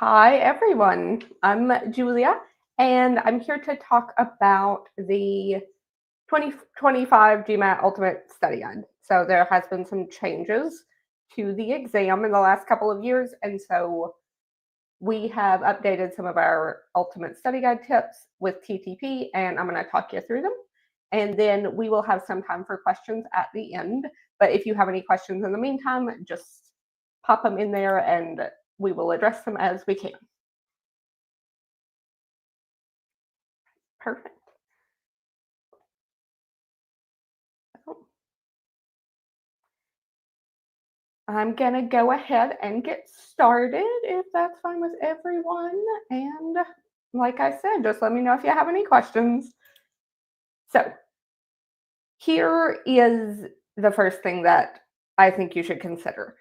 Hi, everyone. I'm Julia, and I'm here to talk about the 2025 GMAT Ultimate Study Guide. So, there has been some changes to the exam in the last couple of years, and so we have updated some of our Ultimate Study Guide tips with TTP, and I'm going to talk you through them. And then we will have some time for questions at the end. But if you have any questions in the meantime, just pop them in there and we will address them as we can. Perfect. So I'm going to go ahead and get started if that's fine with everyone. And like I said, just let me know if you have any questions. So, here is the first thing that I think you should consider.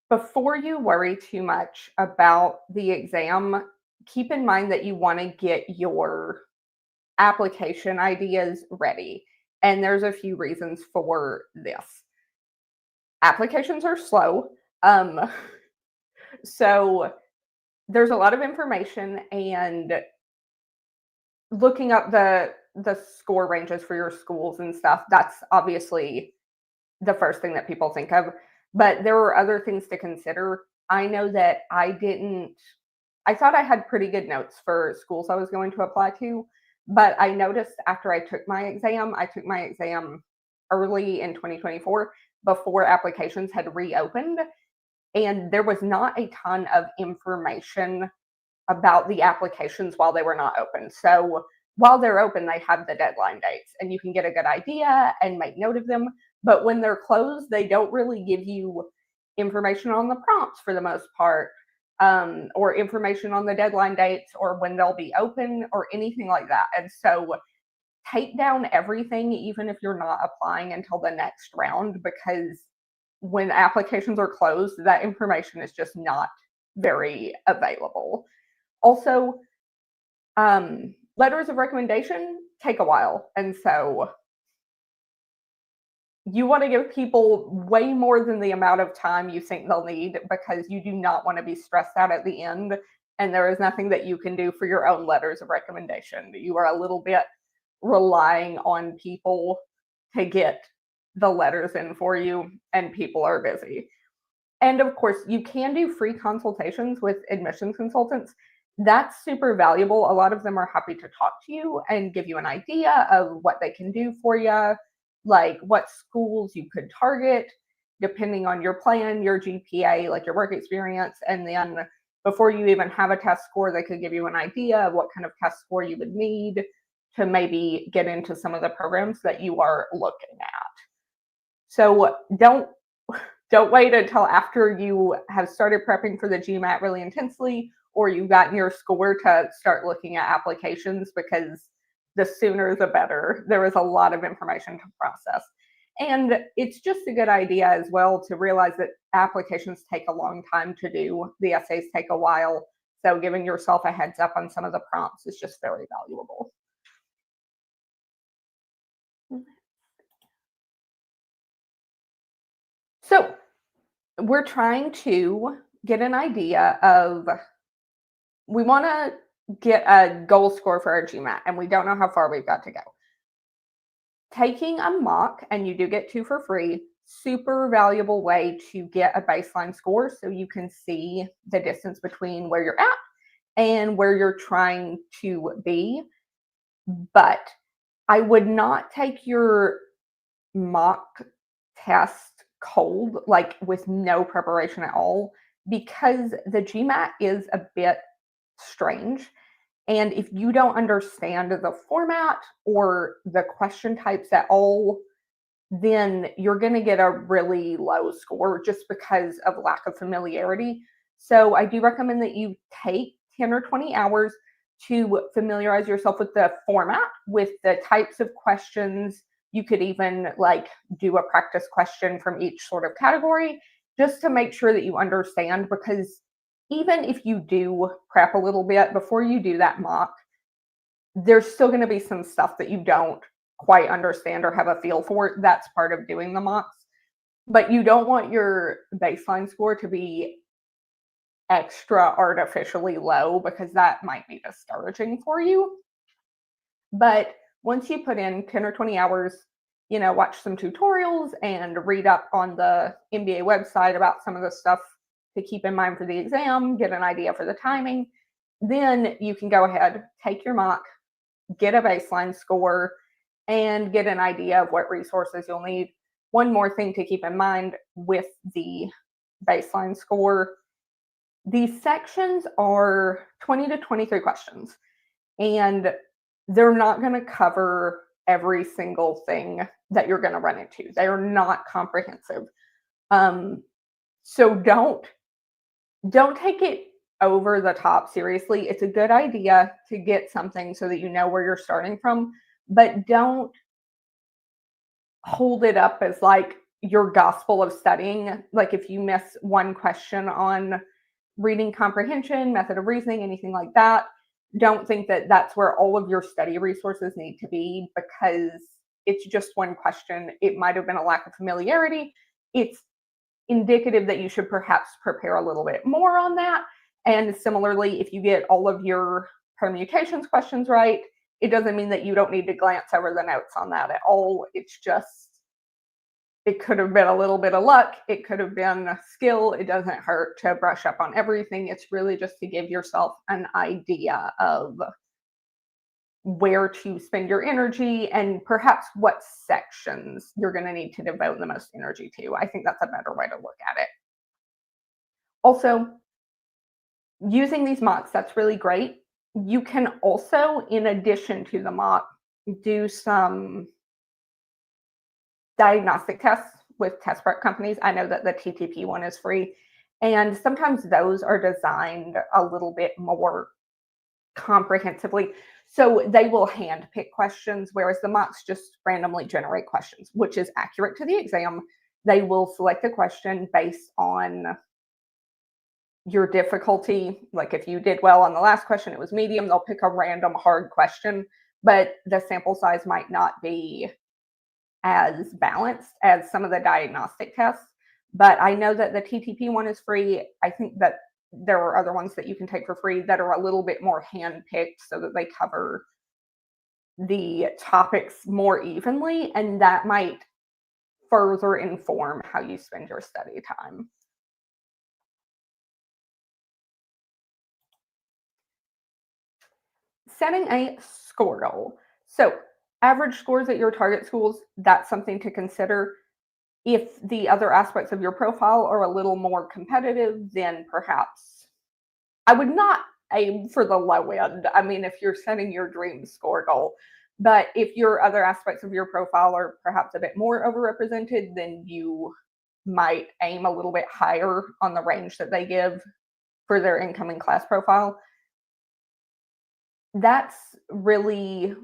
Before you worry too much about the exam, keep in mind that you want to get your application ideas ready. And there's a few reasons for this. Applications are slow. Um, so there's a lot of information, and looking up the score ranges for your schools and stuff, that's obviously the first thing that people think of. But there are other things to consider. I know that I thought I had pretty good notes for schools I was going to apply to, but I noticed after I took my exam early in 2024 before applications had reopened, and there was not a ton of information about the applications while they were not open. So while they're open, they have the deadline dates and you can get a good idea and make note of them. But when they're closed, they don't really give you information on the prompts for the most part, or information on the deadline dates or when they'll be open or anything like that. And so take down everything, even if you're not applying until the next round, because when applications are closed, that information is just not very available. Also, letters of recommendation take a while. And so you want to give people way more than the amount of time you think they'll need, because you do not want to be stressed out at the end. And there is nothing that you can do for your own letters of recommendation. You are a little bit relying on people to get the letters in for you, and people are busy. And of course, you can do free consultations with admissions consultants. That's super valuable. A lot of them are happy to talk to you and give you an idea of what they can do for you, like what schools you could target depending on your plan, your GPA, like your work experience. And then before you even have a test score, they could give you an idea of what kind of test score you would need to maybe get into some of the programs that you are looking at. So don't wait until after you have started prepping for the GMAT really intensely, or you've gotten your score to start looking at applications, because the sooner the better. There is a lot of information to process. And it's just a good idea as well to realize that applications take a long time to do. The essays take a while. So giving yourself a heads up on some of the prompts is just very valuable. So we're trying to get an idea of, we want to get a goal score for our GMAT, and we don't know how far we've got to go. Taking a mock, and you do get 2 for free, super valuable way to get a baseline score so you can see the distance between where you're at and where you're trying to be. But I would not take your mock test cold, like with no preparation at all, because the GMAT is a bit strange. And if you don't understand the format or the question types at all, then you're going to get a really low score just because of lack of familiarity. So I do recommend that you take 10 or 20 hours to familiarize yourself with the format, with the types of questions. You could even like do a practice question from each sort of category just to make sure that you understand, because even if you do prep a little bit before you do that mock, there's still going to be some stuff that you don't quite understand or have a feel for. That's part of doing the mocks. But you don't want your baseline score to be extra artificially low because that might be discouraging for you. But once you put in 10 or 20 hours, watch some tutorials and read up on the MBA website about some of the stuff to keep in mind for the exam, get an idea for the timing, then you can go ahead, take your mock, get a baseline score, and get an idea of what resources you'll need. One more thing to keep in mind with the baseline score, these sections are 20 to 23 questions, and they're not going to cover every single thing that you're going to run into. They are not comprehensive. So don't take it over the top seriously. It's a good idea to get something so that you know where you're starting from, but don't hold it up as like your gospel of studying. Like if you miss one question on reading comprehension, method of reasoning, anything like that, don't think that that's where all of your study resources need to be because it's just one question. It might have been a lack of familiarity. It's indicative that you should perhaps prepare a little bit more on that. And similarly, if you get all of your permutations questions right, it doesn't mean that you don't need to glance over the notes on that at all. It's just, it could have been a little bit of luck. It could have been skill. It doesn't hurt to brush up on everything. It's really just to give yourself an idea of where to spend your energy and perhaps what sections you're going to need to devote the most energy to. I think that's a better way to look at it. Also, using these mocks, that's really great. You can also, in addition to the mock, do some diagnostic tests with test prep companies. I know that the TTP one is free, and sometimes those are designed a little bit more comprehensively. So they will hand pick questions, whereas the mocks just randomly generate questions, which is accurate to the exam. They will select a question based on your difficulty. Like if you did well on the last question, it was medium, they'll pick a random hard question, but the sample size might not be as balanced as some of the diagnostic tests. But I know that the TTP one is free. I think that there are other ones that you can take for free that are a little bit more hand-picked so that they cover the topics more evenly, and that might further inform how you spend your study time. Setting a score goal. So average scores at your target schools, that's something to consider. If the other aspects of your profile are a little more competitive, then perhaps I would not aim for the low end. I mean, if you're setting your dream score goal, but if your other aspects of your profile are perhaps a bit more overrepresented, then you might aim a little bit higher on the range that they give for their incoming class profile. That's really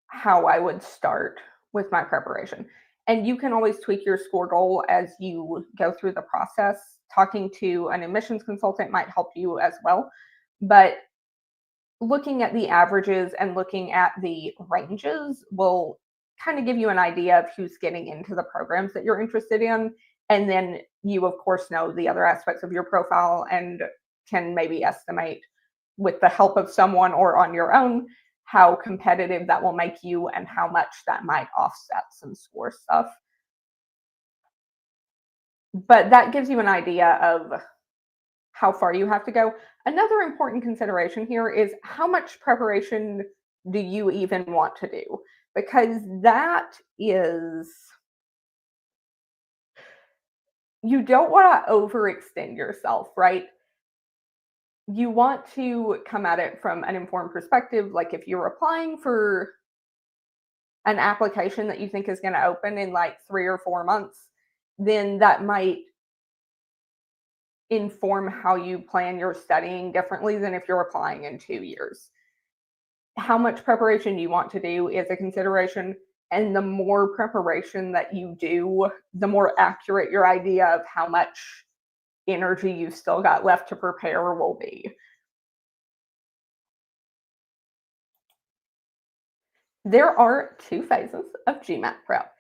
how I would start with my preparation. And you can always tweak your score goal as you go through the process. Talking to an admissions consultant might help you as well. But looking at the averages and looking at the ranges will kind of give you an idea of who's getting into the programs that you're interested in. And then you, of course, know the other aspects of your profile and can maybe estimate with the help of someone or on your own how competitive that will make you and how much that might offset some score stuff. But that gives you an idea of how far you have to go. Another important consideration here is how much preparation do you even want to do? Because that is, you don't want to overextend yourself, right? You want to come at it from an informed perspective. Like if you're applying for an application that you think is going to open in like 3 or 4 months, then that might inform how you plan your studying differently than if you're applying in 2 years. How much preparation you want to do is a consideration, and the more preparation that you do, the more accurate your idea of how much energy you've still got left to prepare will be. There are 2 phases of GMAT prep.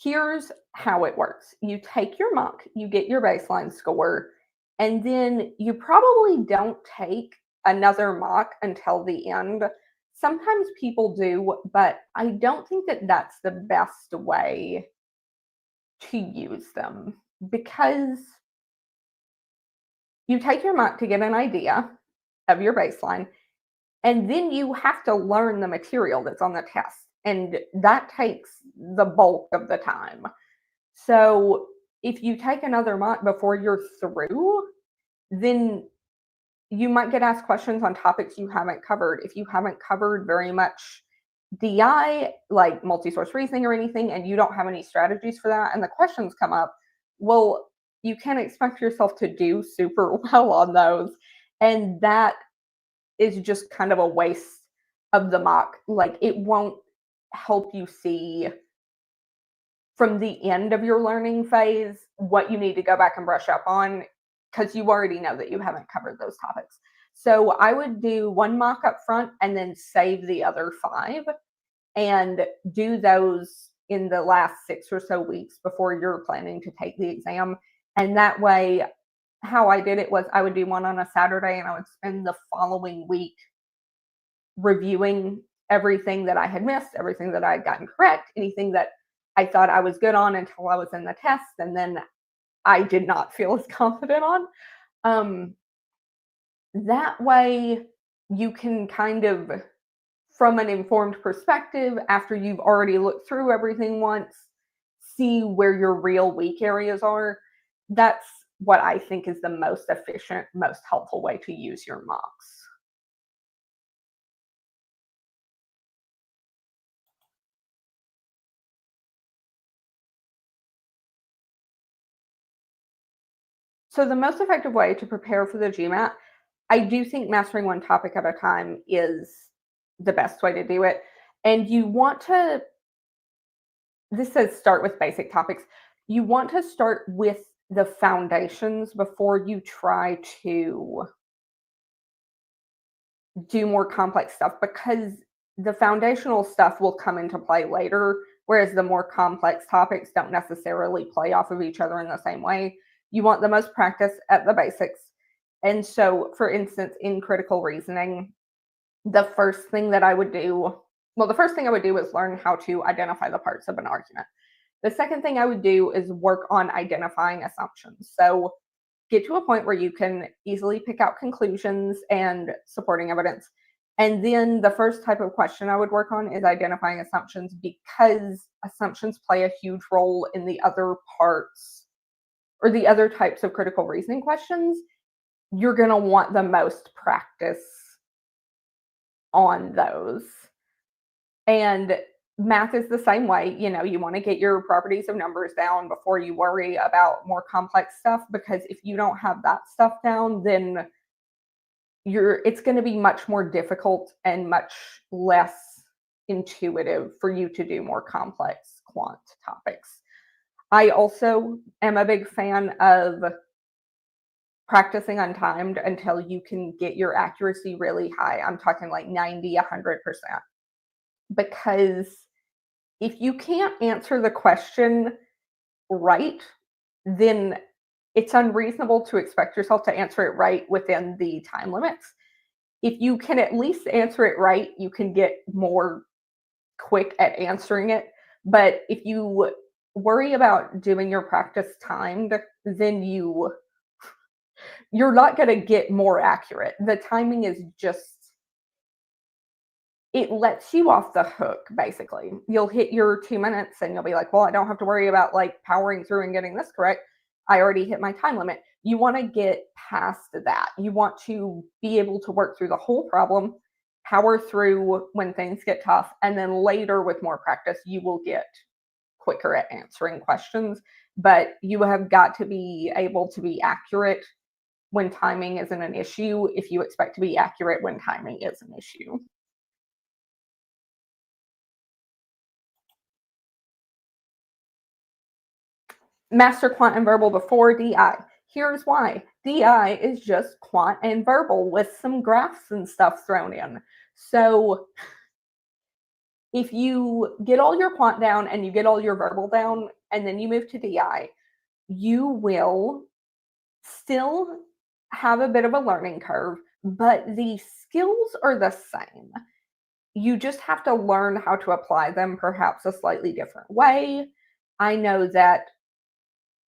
Here's how it works. You take your mock, you get your baseline score, And then you probably don't take another mock until the end. Sometimes people do, but I don't think that that's the best way to use them because you take your mock to get an idea of your baseline, and then you have to learn the material that's on the test. And that takes the bulk of the time. So if you take another mock before you're through, then you might get asked questions on topics you haven't covered. If you haven't covered very much DI, like multi-source reasoning or anything, and you don't have any strategies for that, and the questions come up, well, you can't expect yourself to do super well on those. And that is just kind of a waste of the mock. Like, it won't help you see from the end of your learning phase what you need to go back and brush up on because you already know that you haven't covered those topics. So I would do one mock up front and then save the other 5 and do those in the last 6 or so weeks before you're planning to take the exam. And that way, how I did it was I would do one on a Saturday and I would spend the following week reviewing everything that I had missed, everything that I had gotten correct, anything that I thought I was good on until I was in the test, and then I did not feel as confident on. That way, you can kind of, from an informed perspective, after you've already looked through everything once, see where your real weak areas are. That's what I think is the most efficient, most helpful way to use your mocks. So the most effective way to prepare for the GMAT, I do think mastering one topic at a time is the best way to do it. And you want to, this says start with basic topics. You want to start with the foundations before you try to do more complex stuff because the foundational stuff will come into play later, whereas the more complex topics don't necessarily play off of each other in the same way. You want the most practice at the basics. And so, for instance, in critical reasoning, the first thing that I would do, well, the first thing I would do is learn how to identify the parts of an argument. The second thing I would do is work on identifying assumptions. So, get to a point where you can easily pick out conclusions and supporting evidence. And then the first type of question I would work on is identifying assumptions because assumptions play a huge role in the other parts or the other types of critical reasoning questions. You're going to want the most practice on those. And math is the same way. You know, you want to get your properties of numbers down before you worry about more complex stuff, because if you don't have that stuff down, then it's going to be much more difficult and much less intuitive for you to do more complex quant topics. I also am a big fan of practicing untimed until you can get your accuracy really high. I'm talking like 90, 100%. Because if you can't answer the question right, then it's unreasonable to expect yourself to answer it right within the time limits. If you can at least answer it right, you can get more quick at answering it. But if you worry about doing your practice timed, then you're not going to get more accurate. The timing is just, it lets you off the hook, basically. You'll hit your 2 minutes and you'll be like, well, I don't have to worry about like powering through and getting this correct. I already hit my time limit. You want to get past that. You want to be able to work through the whole problem, power through when things get tough, and then later with more practice, you will get quicker at answering questions. But you have got to be able to be accurate when timing isn't an issue if you expect to be accurate when timing is an issue. Master quant and verbal before DI. Here's why. DI is just quant and verbal with some graphs and stuff thrown in. So if you get all your quant down and you get all your verbal down and then you move to DI, you will still have a bit of a learning curve, but the skills are the same. You just have to learn how to apply them perhaps a slightly different way. I know that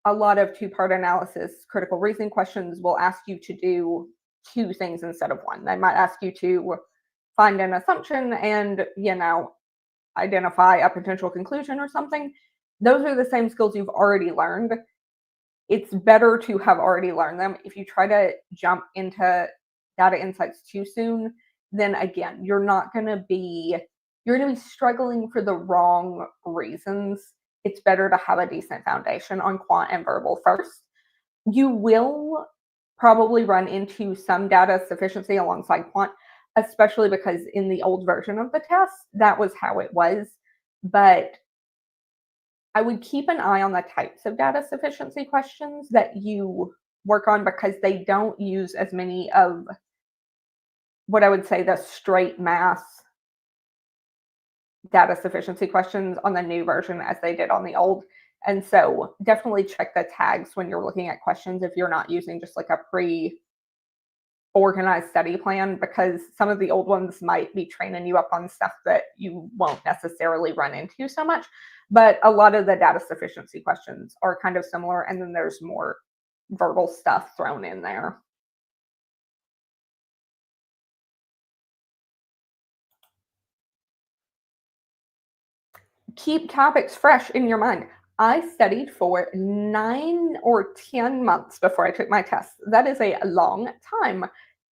a lot of two-part analysis critical reasoning questions will ask you to do two things instead of one. They might ask you to find an assumption and, identify a potential conclusion or something. Those are the same skills you've already learned. It's better to have already learned them. If you try to jump into data insights too soon, then again, you're going to be struggling for the wrong reasons. It's better to have a decent foundation on quant and verbal first. You will probably run into some data sufficiency alongside quant, especially because in the old version of the test, that was how it was. But I would keep an eye on the types of data sufficiency questions that you work on because they don't use as many of what I would say the straight math data sufficiency questions on the new version as they did on the old. And so definitely check the tags when you're looking at questions if you're not using just like a organized study plan, because some of the old ones might be training you up on stuff that you won't necessarily run into so much. But a lot of the data sufficiency questions are kind of similar, and then there's more verbal stuff thrown in there. Keep topics fresh in your mind. I studied for 9 or 10 months before I took my test. That is a long time.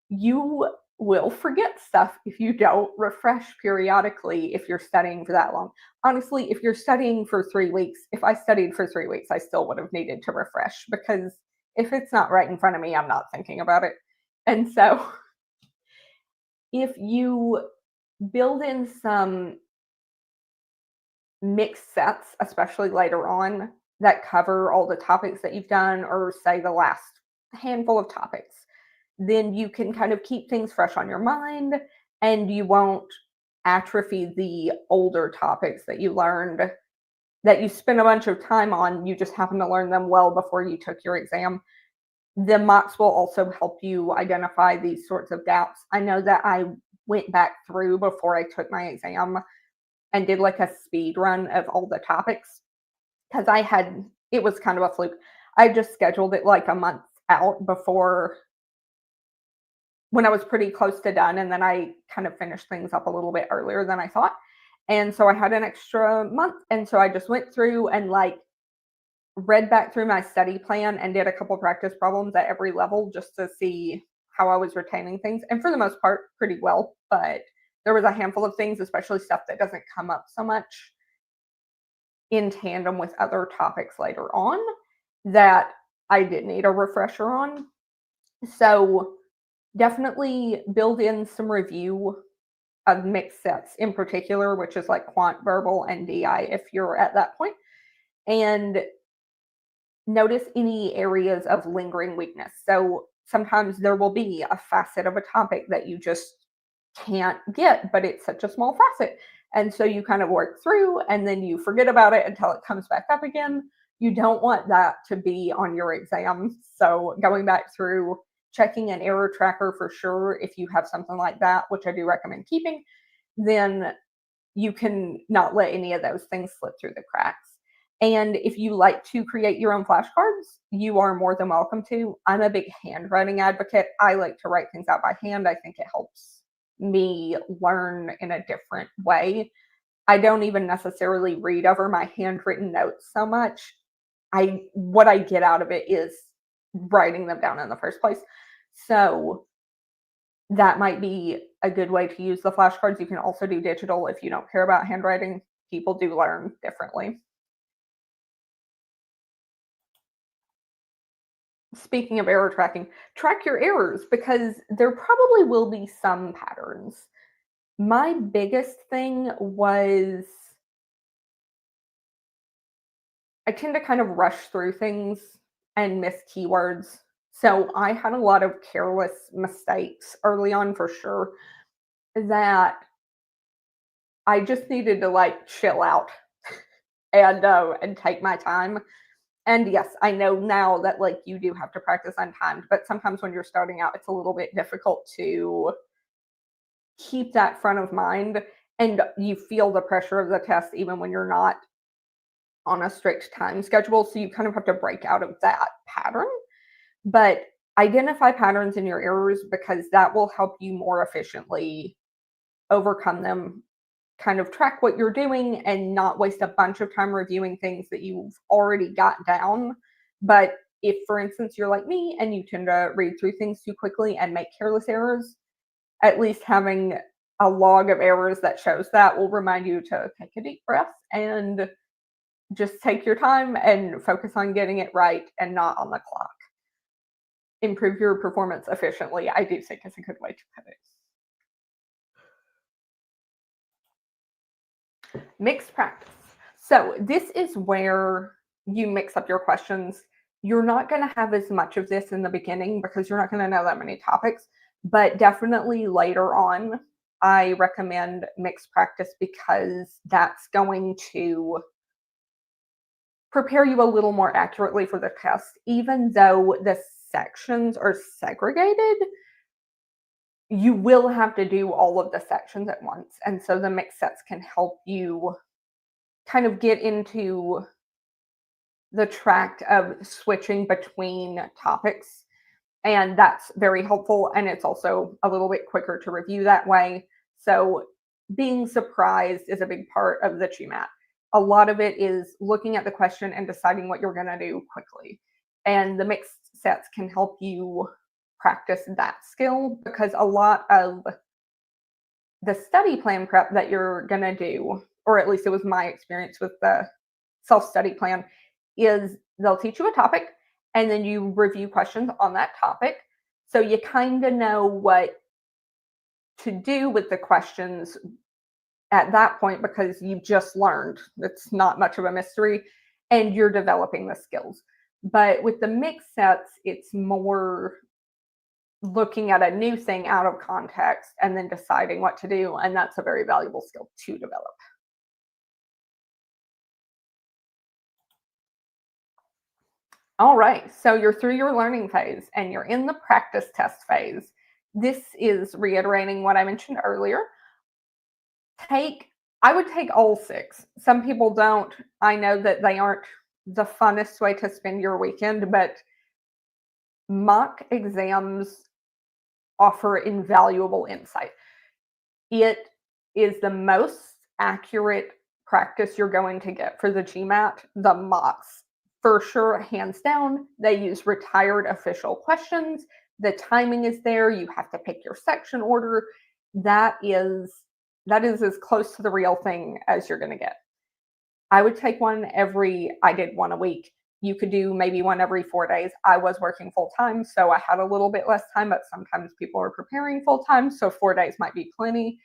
You will forget stuff if you don't refresh periodically if you're studying for that long. Honestly, if you're studying for 3 weeks, if I studied for 3 weeks, I still would have needed to refresh because if it's not right in front of me, I'm not thinking about it. And so if you build in some mixed sets, especially later on, that cover all the topics that you've done, or say the last handful of topics, then you can kind of keep things fresh on your mind and you won't atrophy the older topics that you learned that you spent a bunch of time on. You just happen to learn them well before you took your exam. The mocks will also help you identify these sorts of gaps. I know that I went back through before I took my exam and did like a speed run of all the topics because it was kind of a fluke. I just scheduled it like a month out before when I was pretty close to done. And then I kind of finished things up a little bit earlier than I thought. And so I had an extra month. And so I just went through and like read back through my study plan and did a couple practice problems at every level just to see how I was retaining things. And for the most part, pretty well. But there was a handful of things, especially stuff that doesn't come up so much in tandem with other topics later on, that I did need a refresher on. So definitely build in some review of mixed sets in particular, which is like quant, verbal, and DI if you're at that point. And notice any areas of lingering weakness. So sometimes there will be a facet of a topic that you just can't get, but it's such a small facet. And so you kind of work through and then you forget about it until it comes back up again. You don't want that to be on your exam. So going back through, checking an error tracker for sure, if you have something like that, which I do recommend keeping, then you can not let any of those things slip through the cracks. And if you like to create your own flashcards, you are more than welcome to. I'm a big handwriting advocate. I like to write things out by hand. I think it helps me learn in a different way. I don't even necessarily read over my handwritten notes so much. What I get out of it is writing them down in the first place. So that might be a good way to use the flashcards. You can also do digital if you don't care about handwriting. People do learn differently. Speaking of error tracking, track your errors because there probably will be some patterns. My biggest thing was I tend to kind of rush through things and miss keywords. So I had a lot of careless mistakes early on for sure that I just needed to like chill out and take my time And yes, I know now that like you do have to practice untimed, but sometimes when you're starting out, it's a little bit difficult to keep that front of mind and you feel the pressure of the test even when you're not on a strict time schedule. So you kind of have to break out of that pattern. But identify patterns in your errors because that will help you more efficiently overcome them, kind of track what you're doing and not waste a bunch of time reviewing things that you've already got down. But if, for instance, you're like me and you tend to read through things too quickly and make careless errors, at least having a log of errors that shows that will remind you to take a deep breath and just take your time and focus on getting it right and not on the clock. Improve your performance efficiently, I do think is a good way to put it. Mixed practice. So this is where you mix up your questions. You're not going to have as much of this in the beginning because you're not going to know that many topics, but definitely later on, I recommend mixed practice because that's going to prepare you a little more accurately for the test. Even though the sections are segregated, you will have to do all of the sections at once. And so the mixed sets can help you kind of get into the track of switching between topics. And that's very helpful. And it's also a little bit quicker to review that way. So being surprised is a big part of the GMAT. A lot of it is looking at the question and deciding what you're going to do quickly. And the mixed sets can help you practice that skill because a lot of the study plan prep that you're going to do, or at least it was my experience with the self-study plan, is they'll teach you a topic and then you review questions on that topic. So you kind of know what to do with the questions at that point because you've just learned. It's not much of a mystery and you're developing the skills. But with the mixed sets, it's more looking at a new thing out of context and then deciding what to do. And that's a very valuable skill to develop. All right, so you're through your learning phase and you're in the practice test phase. This is reiterating what I mentioned earlier. I would take all 6. Some people don't. I know that they aren't the funnest way to spend your weekend, but mock exams offer invaluable insight. It is the most accurate practice you're going to get for the GMAT, the mocks. For sure, hands down, they use retired official questions. The timing is there. You have to pick your section order. That is as close to the real thing as you're going to get. I would take one I did one a week. You could do maybe one every 4 days. I was working full time, so I had a little bit less time, but sometimes people are preparing full time, so 4 days might be plenty.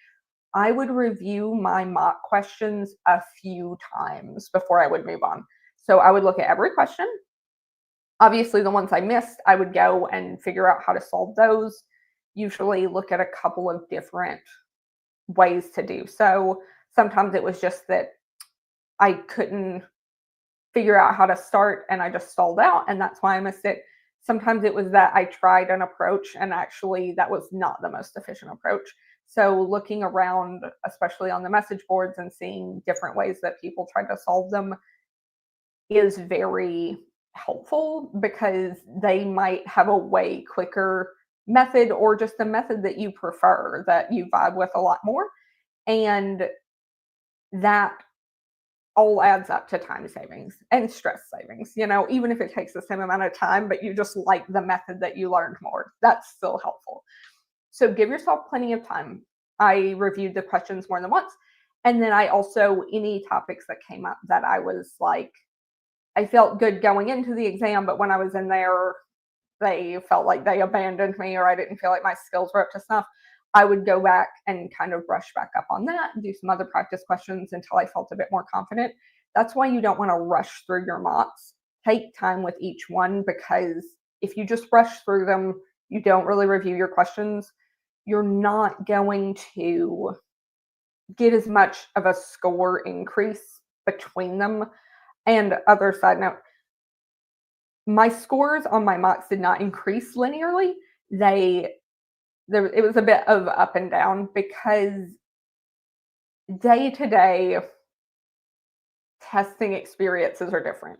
I would review my mock questions a few times before I would move on. So I would look at every question. Obviously, the ones I missed, I would go and figure out how to solve those. Usually look at a couple of different ways to do. So sometimes it was just that I couldn't figure out how to start and I just stalled out and that's why I missed it. Sometimes it was that I tried an approach and actually that was not the most efficient approach. So looking around, especially on the message boards and seeing different ways that people tried to solve them is very helpful because they might have a way quicker method or just a method that you prefer that you vibe with a lot more. And that all adds up to time savings and stress savings. Even if it takes the same amount of time, but you just like the method that you learned more, that's still helpful. So give yourself plenty of time. I reviewed the questions more than once. And then I also, any topics that came up that I was like, I felt good going into the exam, but when I was in there, they felt like they abandoned me or I didn't feel like my skills were up to snuff. I would go back and kind of brush back up on that and do some other practice questions until I felt a bit more confident. That's why you don't want to rush through your mocks. Take time with each one because if you just rush through them, you don't really review your questions, you're not going to get as much of a score increase between them. And other side note, My scores on my mocks did not increase linearly. They it was a bit of up and down because day to day testing experiences are different.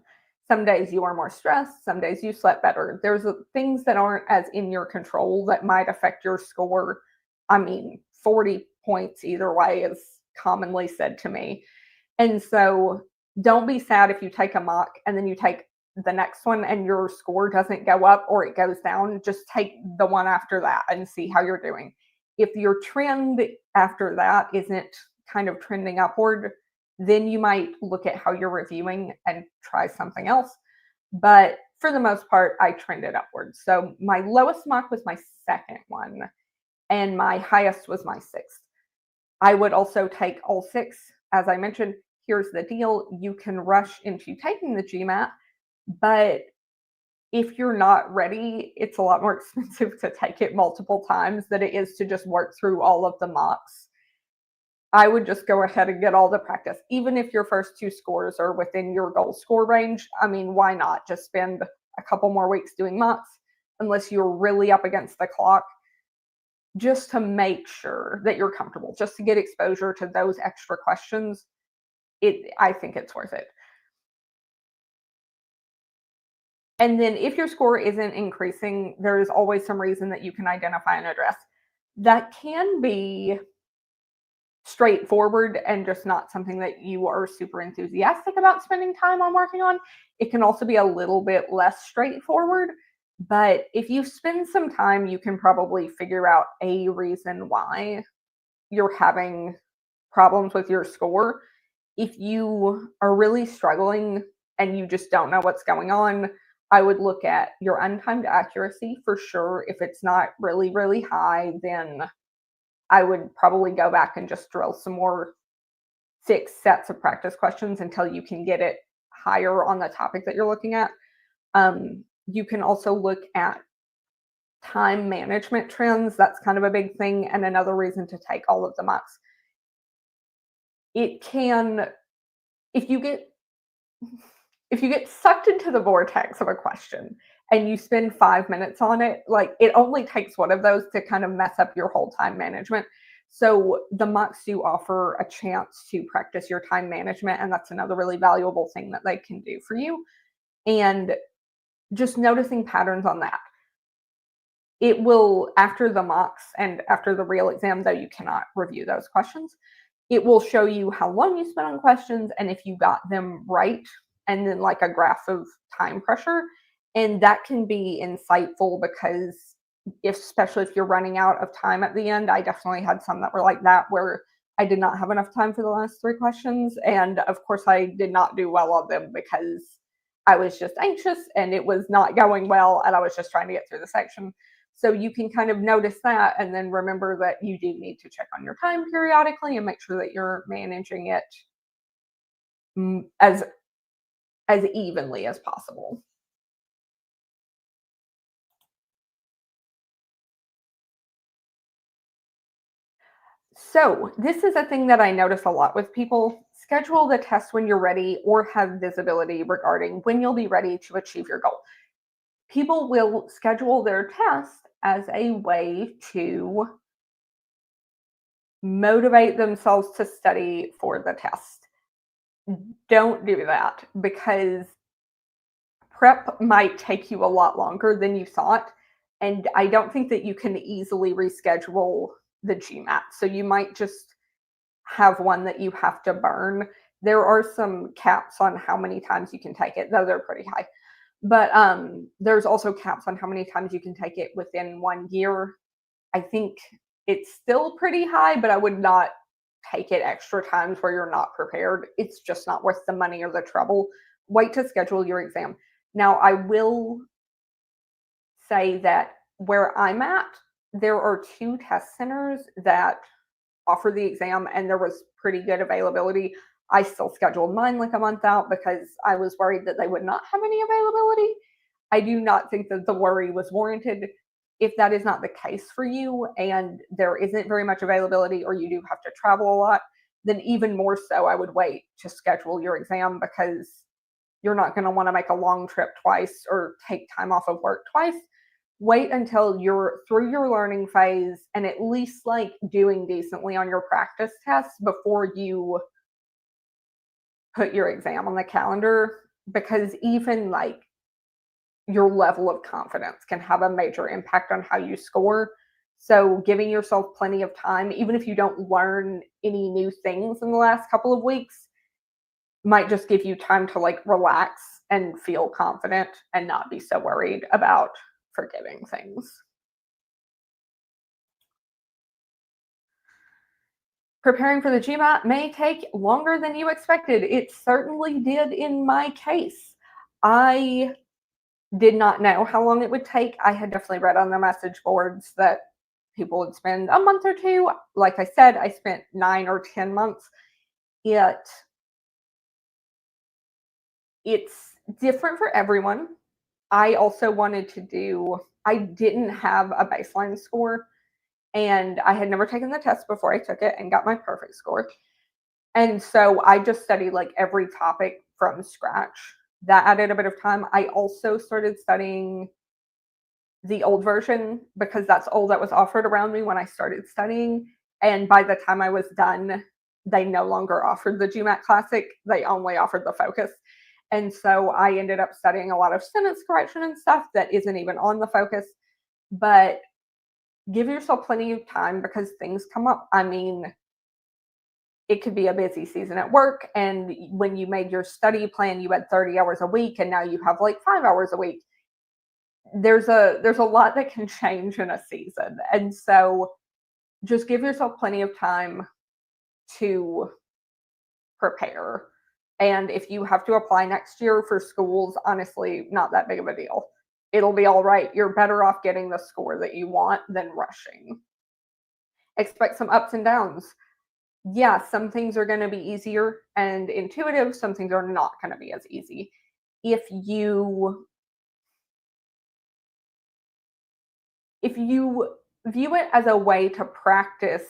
Some days you are more stressed, some days you slept better. There's things that aren't as in your control that might affect your score. I mean, 40 points either way is commonly said to me. And so don't be sad if you take a mock and then you take the next one and your score doesn't go up or it goes down. Just take the one after that and see how you're doing. If your trend after that isn't kind of trending upward, then you might look at how you're reviewing and try something else. But for the most part, I trended upwards. So my lowest mock was my second one, and my highest was my sixth. I would also take all six. As I mentioned, here's the deal, you can rush into taking the GMAT, but if you're not ready, it's a lot more expensive to take it multiple times than it is to just work through all of the mocks. I would just go ahead and get all the practice. Even if your first two scores are within your goal score range, I mean, why not just spend a couple more weeks doing mocks unless you're really up against the clock, just to make sure that you're comfortable, just to get exposure to those extra questions. I think it's worth it. And then if your score isn't increasing, there's always some reason that you can identify and address. That can be straightforward and just not something that you are super enthusiastic about spending time on working on. It can also be a little bit less straightforward, but if you spend some time, you can probably figure out a reason why you're having problems with your score. If you are really struggling and you just don't know what's going on, I would look at your untimed accuracy for sure. If it's not really, really high, then I would probably go back and just drill some more fixed sets of practice questions until you can get it higher on the topic that you're looking at. You can also look at time management trends. That's kind of a big thing, and another reason to take all of the mocks. It can, if you get if you get sucked into the vortex of a question and you spend 5 minutes on it, like it only takes one of those to kind of mess up your whole time management. So the mocks do offer a chance to practice your time management, and that's another really valuable thing that they can do for you. And just noticing patterns on that. It will, after the mocks and after the real exam, though you cannot review those questions, it will show you how long you spent on questions and if you got them right, and then like a graph of time pressure. And that can be insightful because especially if you're running out of time at the end, I definitely had some that were like that where I did not have enough time for the last three questions. And of course, I did not do well on them because I was just anxious and it was not going well. And I was just trying to get through the section. So you can kind of notice that and then remember that you do need to check on your time periodically and make sure that you're managing it as evenly as possible. So, this is a thing that I notice a lot with people. Schedule the test when you're ready or have visibility regarding when you'll be ready to achieve your goal. People will schedule their test as a way to motivate themselves to study for the test. Don't do that because prep might take you a lot longer than you thought. And I don't think that you can easily reschedule the GMAT. So you might just have one that you have to burn. There are some caps on how many times you can take it, though they're pretty high. But there's also caps on how many times you can take it within 1 year. I think it's still pretty high, but I would not take it extra times where you're not prepared. It's just not worth the money or the trouble. Wait to schedule your exam. Now, I will say that where I'm at, there are two test centers that offer the exam, and there was pretty good availability. I still scheduled mine like a month out because I was worried that they would not have any availability. I do not think that the worry was warranted. If that is not the case for you and there isn't very much availability or you do have to travel a lot, then even more so, I would wait to schedule your exam because you're not going to want to make a long trip twice or take time off of work twice. Wait until you're through your learning phase and at least like doing decently on your practice tests before you put your exam on the calendar, because even like your level of confidence can have a major impact on how you score. So giving yourself plenty of time, even if you don't learn any new things in the last couple of weeks, might just give you time to like relax and feel confident and not be so worried about forgetting things. Preparing for the GMAT may take longer than you expected. It certainly did in my case. I did not know how long it would take. I had definitely read on the message boards that people would spend a month or two. Like I said, I spent 9 or 10 months. It's different for everyone. I also wanted to I didn't have a baseline score, and I had never taken the test before I took it and got my perfect score. And so I just studied like every topic from scratch. That added a bit of time. I also started studying the old version because that's all that was offered around me when I started studying. And by the time I was done, they no longer offered the GMAT Classic, they only offered the Focus. And so I ended up studying a lot of sentence correction and stuff that isn't even on the Focus. But give yourself plenty of time because things come up. I mean, it could be a busy season at work, and when you made your study plan, you had 30 hours a week, and now you have like 5 hours a week. There's a lot that can change in a season, and so just give yourself plenty of time to prepare. And if you have to apply next year for schools, honestly, not that big of a deal. It'll be all right. You're better off getting the score that you want than rushing. Expect some ups and downs. Yeah, some things are going to be easier and intuitive, some things are not going to be as easy. If you view it as a way to practice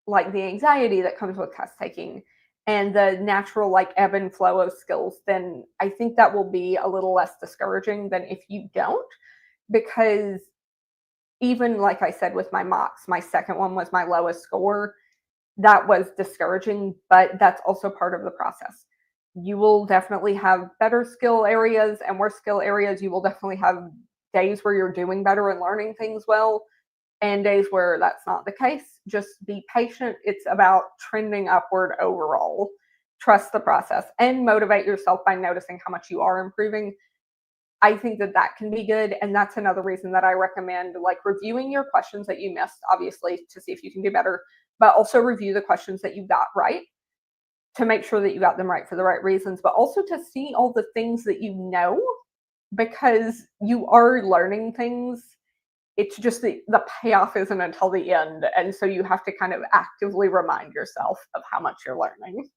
like the anxiety that comes with test taking and the natural like ebb and flow of skills, then I think that will be a little less discouraging than if you don't. Because even like I said with my mocks, my second one was my lowest score. That was discouraging, but that's also part of the process. You will definitely have better skill areas and worse skill areas. You will definitely have days where you're doing better and learning things well, and days where that's not the case. Just be patient. It's about trending upward overall. Trust the process and motivate yourself by noticing how much you are improving. I think that that can be good. And that's another reason that I recommend like reviewing your questions that you missed, obviously, to see if you can do better, but also review the questions that you got right to make sure that you got them right for the right reasons, but also to see all the things that you know, because you are learning things. It's just the payoff isn't until the end. And so you have to kind of actively remind yourself of how much you're learning.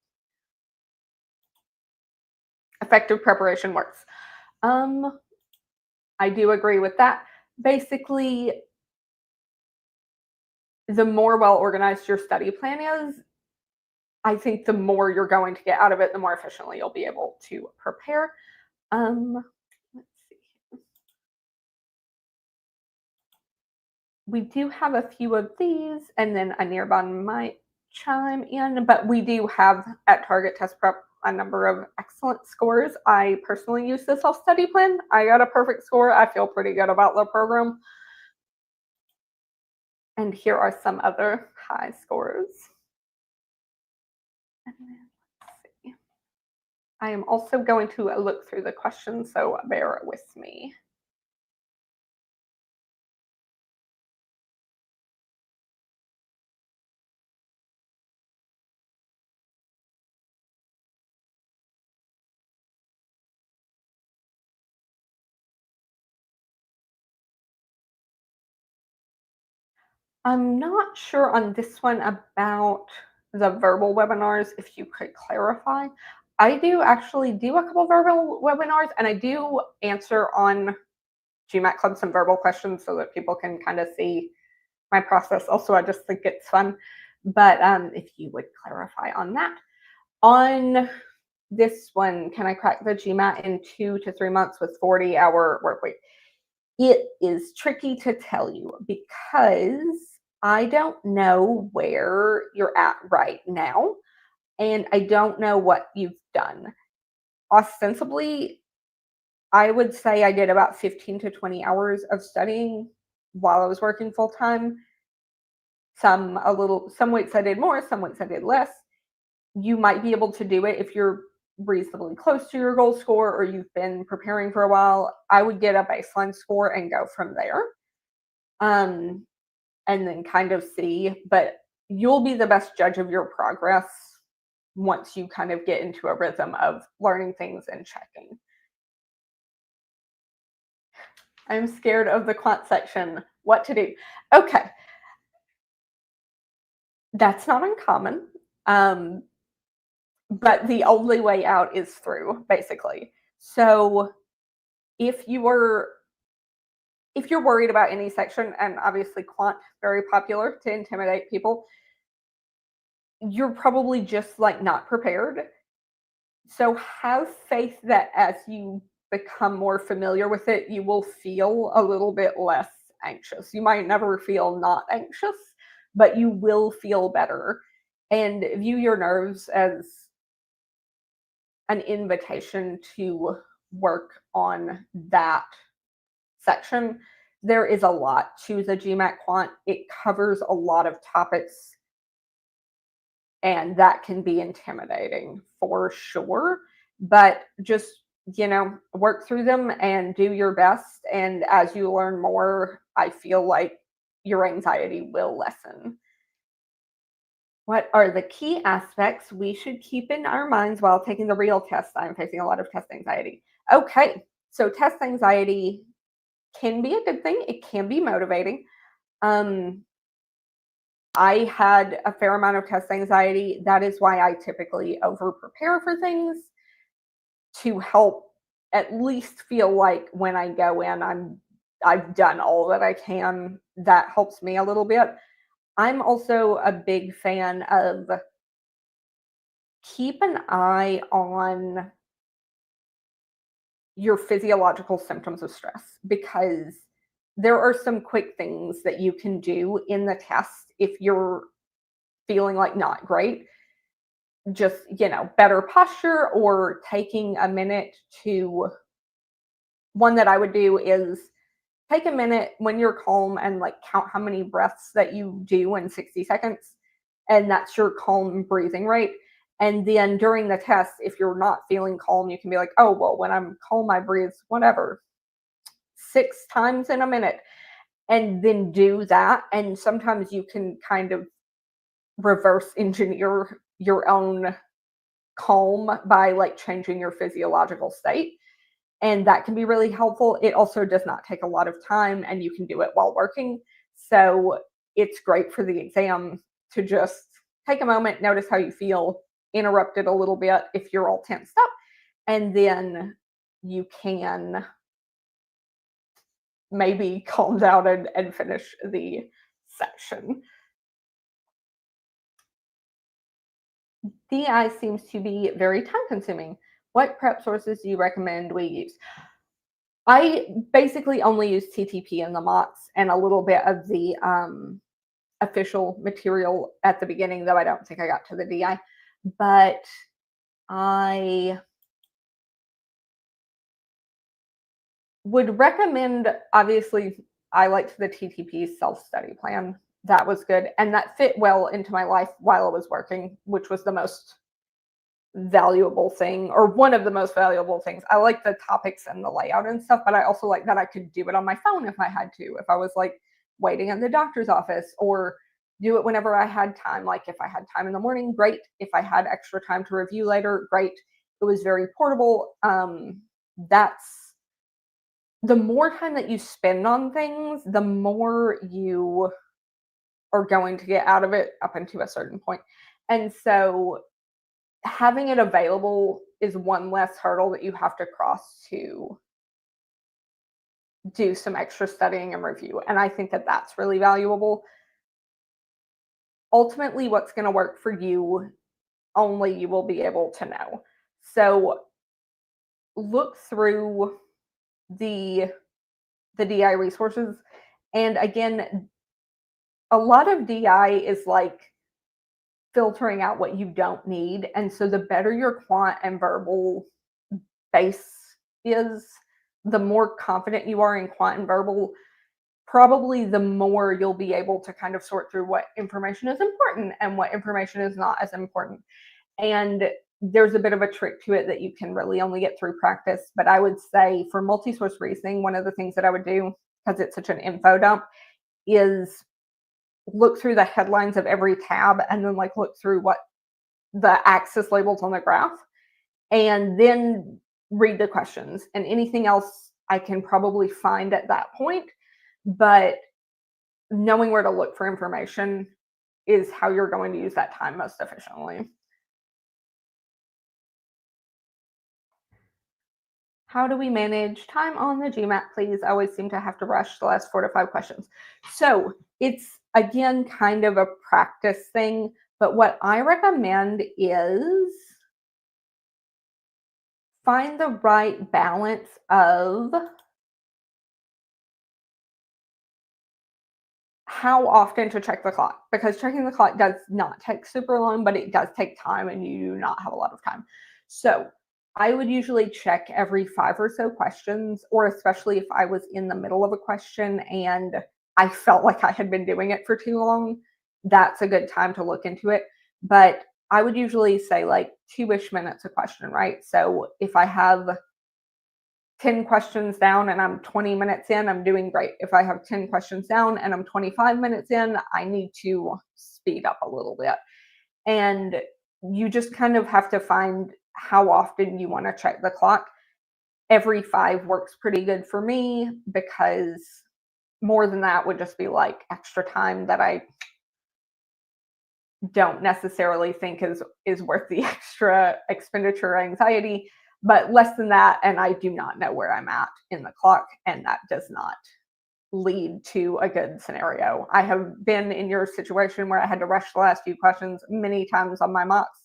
Effective preparation works. I do agree with that. Basically, the more well organized your study plan is, I think the more you're going to get out of it, the more efficiently you'll be able to prepare. Let's see. We do have a few of these, and then a nearby might chime in, but we do have at Target Test Prep a number of excellent scores. I personally use the self-study plan. I got a perfect score. I feel pretty good about the program. And here are some other high scores. And then, let's see. I am also going to look through the questions, so bear with me. I'm not sure on this one about the verbal webinars, if you could clarify. I do actually do a couple verbal webinars, and I do answer on GMAT Club some verbal questions so that people can kind of see my process. Also, I just think it's fun. But if you would clarify on that. On this one, can I crack the GMAT in 2 to 3 months with 40-hour work week? It is tricky to tell you because I don't know where you're at right now, and I don't know what you've done. Ostensibly, I would say I did about 15 to 20 hours of studying while I was working full time. Some weeks I did more, some weeks I did less. You might be able to do it if you're reasonably close to your goal score or you've been preparing for a while. I would get a baseline score and go from there. Um, and then kind of see, but you'll be the best judge of your progress once you kind of get into a rhythm of learning things and checking. I'm scared of the quant section. What to do? Okay, that's not uncommon. Um, but the only way out is through, basically. So if you were if you're worried about any section, and obviously quant very popular to intimidate people, you're probably just like not prepared. So have faith that as you become more familiar with it, you will feel a little bit less anxious. You might never feel not anxious, but you will feel better. And view your nerves as an invitation to work on that section. There is a lot to the GMAT quant. It covers a lot of topics, and that can be intimidating for sure. But just, work through them and do your best. And as you learn more, I feel like your anxiety will lessen. What are the key aspects we should keep in our minds while taking the real test? I'm facing a lot of test anxiety. Okay, so test anxiety can be a good thing. It can be motivating. Um, I had a fair amount of test anxiety. That is why I typically over prepare for things to help at least feel like when I go in, I've done all that I can. That helps me a little bit. I'm also a big fan of keep an eye on your physiological symptoms of stress because there are some quick things that you can do in the test if you're feeling like not great. Just, better posture or taking a minute to, one that I would do is take a minute when you're calm and like count how many breaths that you do in 60 seconds. And that's your calm breathing rate. And then during the test, if you're not feeling calm, you can be like, oh, well, when I'm calm, I breathe whatever, 6 times in a minute. And then do that. And sometimes you can kind of reverse engineer your own calm by like changing your physiological state. And that can be really helpful. It also does not take a lot of time and you can do it while working. So it's great for the exam to just take a moment, notice how you feel, interrupt it a little bit if you're all tensed up, and then you can maybe calm down and finish the section. DI seems to be very time consuming. What prep sources do you recommend we use? I basically only use TTP in the mocks and a little bit of the official material at the beginning, though I don't think I got to the DI. But I would recommend, obviously, I liked the TTP self-study plan. That was good. And that fit well into my life while I was working, which was the most valuable thing, or one of the most valuable things. I like the topics and the layout and stuff, but I also like that I could do it on my phone if I had to, if I was like waiting in the doctor's office, or do it whenever I had time. Like if I had time in the morning, great. If I had extra time to review later, great. It was very portable. That's the more time that you spend on things, the more you are going to get out of it up until a certain point. And so having it available is one less hurdle that you have to cross to do some extra studying and review. And I think that that's really valuable. Ultimately, what's going to work for you, only you will be able to know. So look through the DI resources. And again, a lot of DI is like filtering out what you don't need. And so the better your quant and verbal base is, the more confident you are in quant and verbal, probably the more you'll be able to kind of sort through what information is important and what information is not as important. And there's a bit of a trick to it that you can really only get through practice. But I would say for multi-source reasoning, one of the things that I would do, because it's such an info dump, is look through the headlines of every tab and then like look through what the axis labels on the graph and then read the questions, and anything else I can probably find at that point. But knowing where to look for information is how you're going to use that time most efficiently. How do we manage time on the GMAT, please? I always seem to have to rush the last 4 to 5 questions. So it's, again, kind of a practice thing. But what I recommend is find the right balance of how often to check the clock, because checking the clock does not take super long, but it does take time and you do not have a lot of time. So I would usually check every 5 or so questions, or especially if I was in the middle of a question and I felt like I had been doing it for too long, that's a good time to look into it. But I would usually say like 2-ish minutes a question, right? So if I have 10 questions down and I'm 20 minutes in, I'm doing great. If I have 10 questions down and I'm 25 minutes in, I need to speed up a little bit. And you just kind of have to find how often you want to check the clock. Every 5 works pretty good for me, because more than that would just be like extra time that I don't necessarily think is worth the extra expenditure anxiety. But less than that, and I do not know where I'm at in the clock, and that does not lead to a good scenario. I have been in your situation where I had to rush the last few questions many times on my mocks.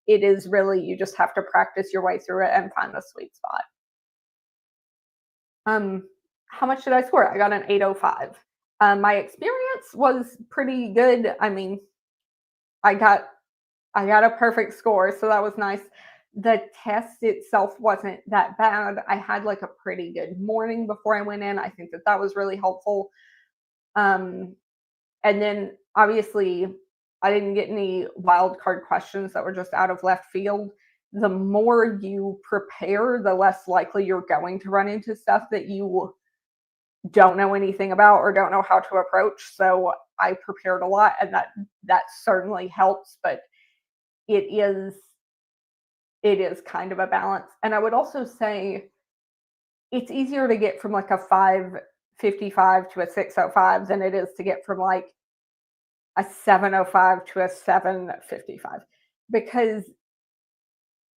It is really, you just have to practice your way through it and find the sweet spot. How much did I score? I got an 805. My experience was pretty good. I mean, I got a perfect score, so that was nice. The test itself wasn't that bad. I had like a pretty good morning before I went in. I think that was really helpful. And then obviously I didn't get any wild card questions that were just out of left field. The more you prepare, the less likely you're going to run into stuff that you don't know anything about or don't know how to approach. So I prepared a lot, and that certainly helps. But it is kind of a balance. And I would also say it's easier to get from like a 555 to a 605 than it is to get from like a 705 to a 755, because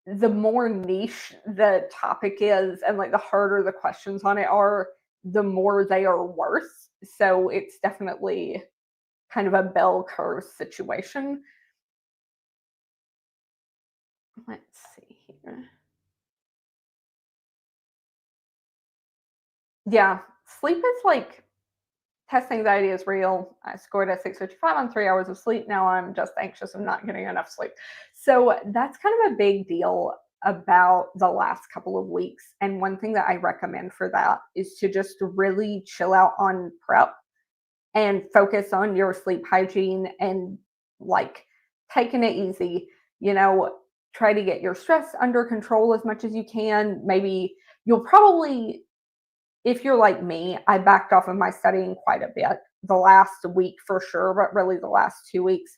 the more niche the topic is and like the harder the questions on it are, the more they are worth. So it's definitely kind of a bell curve situation. Let's see here. Yeah, sleep is like, test anxiety is real. I scored a 655 on 3 hours of sleep. Now I'm just anxious of not getting enough sleep. So that's kind of a big deal about the last couple of weeks. And one thing that I recommend for that is to just really chill out on prep and focus on your sleep hygiene and like taking it easy. You know, try to get your stress under control as much as you can. Maybe you'll probably, if you're like me, I backed off of my studying quite a bit the last week for sure, but really the last 2 weeks,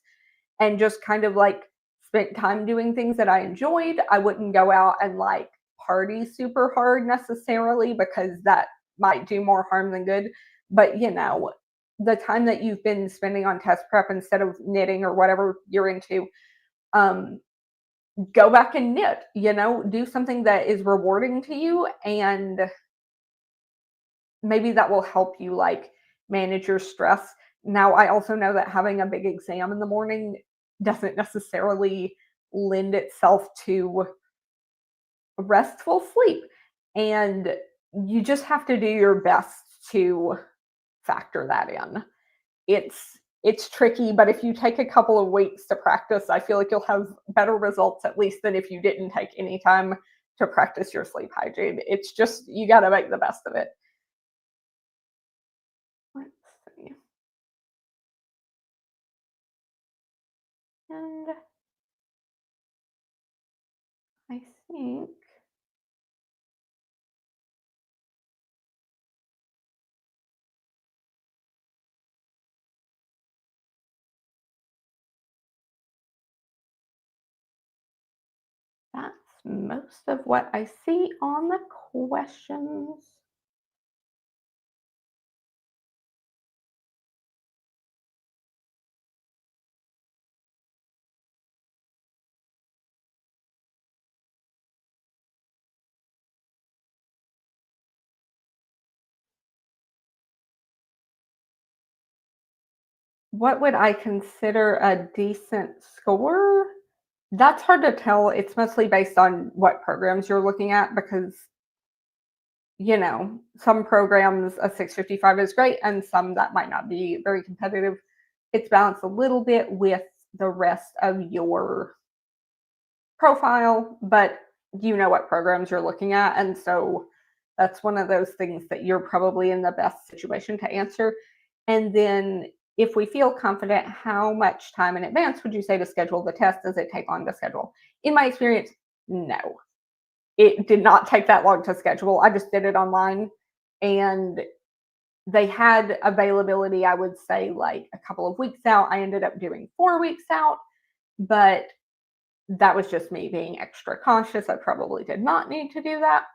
and just kind of like spent time doing things that I enjoyed. I wouldn't go out and like party super hard necessarily, because that might do more harm than good. But you know, the time that you've been spending on test prep instead of knitting or whatever you're into, um, go back and knit, you know, do something that is rewarding to you, and maybe that will help you like manage your stress. Now, I also know that having a big exam in the morning doesn't necessarily lend itself to restful sleep. And you just have to do your best to factor that in. It's tricky, but if you take a couple of weeks to practice, I feel like you'll have better results at least than if you didn't take any time to practice your sleep hygiene. It's just you got to make the best of it. Let's see. And I think that's most of what I see on the questions. What would I consider a decent score? That's hard to tell. It's mostly based on what programs you're looking at because, some programs a 655 is great and some that might not be very competitive. It's balanced a little bit with the rest of your profile, but you know what programs you're looking at. And so that's one of those things that you're probably in the best situation to answer. And then if we feel confident, how much time in advance would you say to schedule the test? Does it take long to schedule? In my experience, no. It did not take that long to schedule. I just did it online and they had availability, I would say, like a couple of weeks out. I ended up doing 4 weeks out, but that was just me being extra cautious. I probably did not need to do that.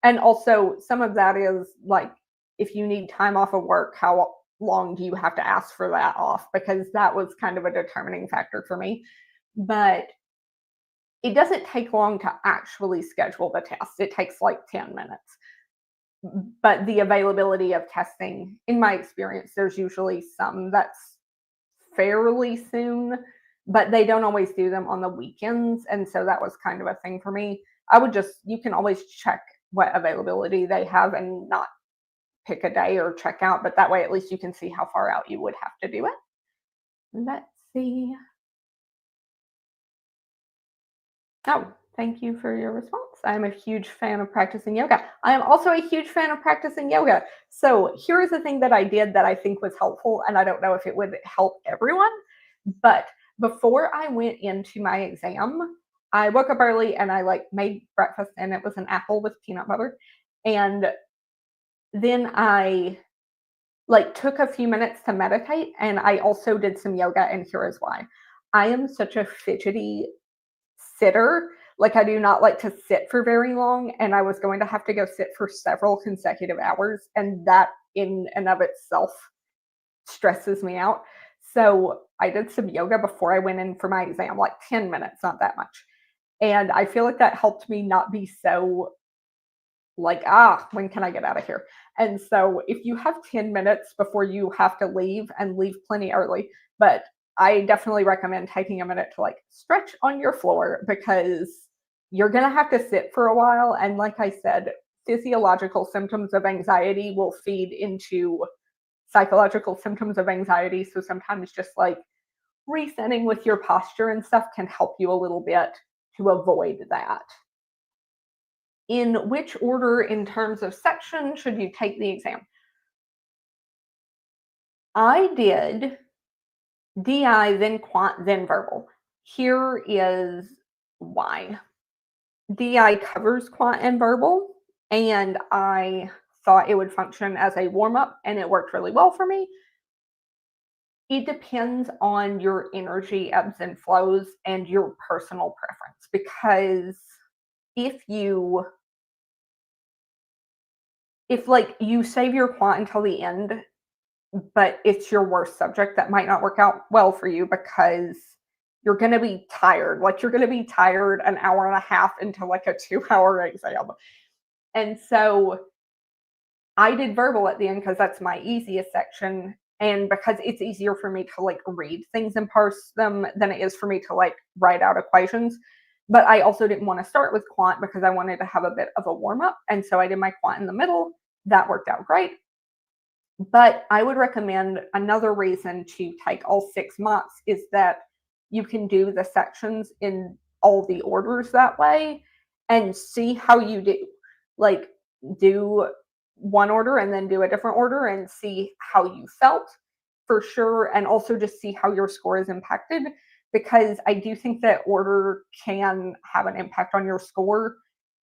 And also, some of that is like if you need time off of work, how long do you have to ask for that off? Because that was kind of a determining factor for me. But it doesn't take long to actually schedule the test, it takes like 10 minutes. But the availability of testing, in my experience, there's usually some that's fairly soon, but they don't always do them on the weekends. And so that was kind of a thing for me. You can always check what availability they have and not pick a day or check out, but that way at least you can see how far out you would have to do it. Let's see. Oh, thank you for your response. I am a huge fan of practicing yoga. I am also a huge fan of practicing yoga. So here is a thing that I did that I think was helpful, and I don't know if it would help everyone, but before I went into my exam, I woke up early and I like made breakfast and it was an apple with peanut butter. And then I like took a few minutes to meditate and I also did some yoga, and here is why. I am such a fidgety sitter. Like I do not like to sit for very long, and I was going to have to go sit for several consecutive hours, and that in and of itself stresses me out. So I did some yoga before I went in for my exam, like 10 minutes, not that much. And I feel like that helped me not be so like, when can I get out of here? And so if you have 10 minutes before you have to leave and leave plenty early, but I definitely recommend taking a minute to like stretch on your floor because you're going to have to sit for a while. And like I said, physiological symptoms of anxiety will feed into psychological symptoms of anxiety. So sometimes just like resetting with your posture and stuff can help you a little bit to avoid that. In which order in terms of section should you take the exam? I did DI, then quant, then verbal. Here is why. DI covers quant and verbal, and I thought it would function as a warm up, and it worked really well for me. It depends on your energy ebbs and flows and your personal preference, because if like you save your quant until the end, but it's your worst subject, that might not work out well for you because you're going to be tired. Like you're going to be tired an hour and a half into like a 2-hour exam. And so I did verbal at the end because that's my easiest section. And because it's easier for me to like read things and parse them than it is for me to like write out equations. But I also didn't want to start with quant because I wanted to have a bit of a warm up. And so I did my quant in the middle. That worked out great. But I would recommend another reason to take all 6 mocks is that you can do the sections in all the orders that way and see how you do. Like, do one order and then do a different order and see how you felt for sure. And also just see how your score is impacted, because I do think that order can have an impact on your score,